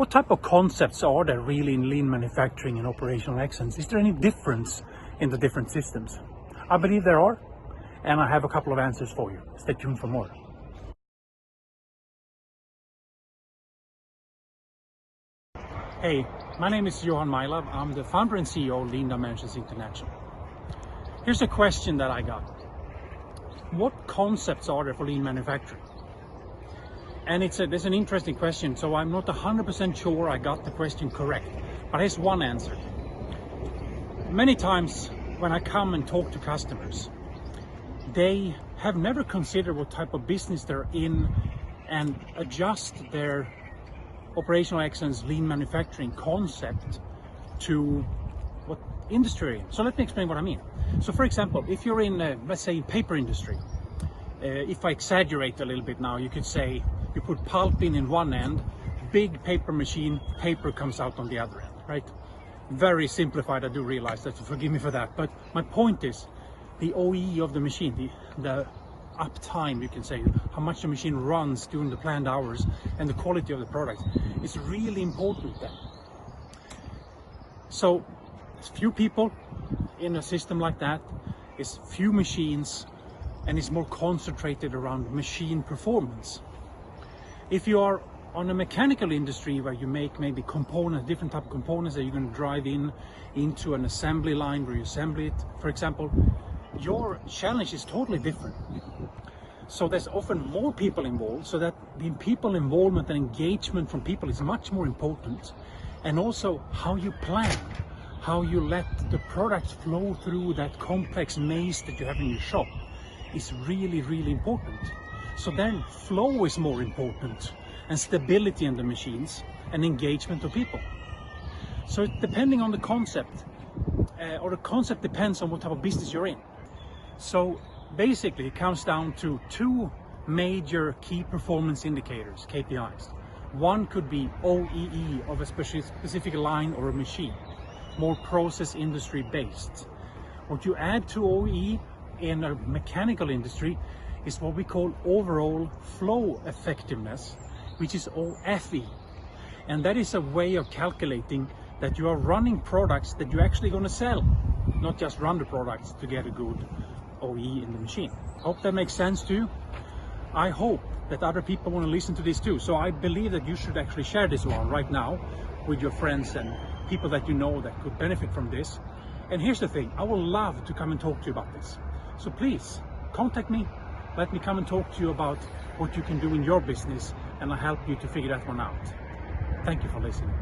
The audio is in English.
What type of concepts are there really in lean manufacturing and operational excellence? Is there any difference in the different systems? I believe there are, and I have a couple of answers for you. Stay tuned for more. Hey, my name is Johan Mailav. I'm the founder and CEO of Lean Dimensions International. Here's a question that I got. What concepts are there for lean manufacturing? And it's an interesting question, so I'm not 100% sure I got the question correct. But here's one answer. Many times when I come and talk to customers, they have never considered what type of business they're in and adjust their operational excellence lean manufacturing concept to what industry you're in. So let me explain what I mean. So for example, if you're in, let's say, paper industry, if I exaggerate a little bit now, you could say you put pulp in one end, big paper machine, paper comes out on the other end, right? Very simplified, I do realize that, so forgive me for that. But my point is, the OEE of the machine, the uptime, you can say, how much the machine runs during the planned hours, and the quality of the product is really important then. So there's few people in a system like that, it's few machines, and it's more concentrated around machine performance. If you are on a mechanical industry where you make maybe components, different type of components that you're going to drive into an assembly line where you assemble it, for example, your challenge is totally different. So there's often more people involved, so that the people involvement and engagement from people is much more important. And also how you plan, how you let the product flow through that complex maze that you have in your shop is really, really important. So then flow is more important, and stability in the machines and engagement of people. So depending on the concept, or the concept depends on what type of business you're in. So basically it comes down to two major key performance indicators, KPIs. One could be OEE of a specific line or a machine, more process industry based. What you add to OEE in a mechanical industry is what we call overall flow effectiveness, which is OFE. And that is a way of calculating that you are running products that you're actually going to sell, not just run the products to get a good OEE in the machine. Hope that makes sense to you. I hope that other people want to listen to this too. So I believe that you should actually share this one right now with your friends and people that you know that could benefit from this. And here's the thing, I would love to come and talk to you about this. So please contact me. Let me come and talk to you about what you can do in your business, and I'll help you to figure that one out. Thank you for listening.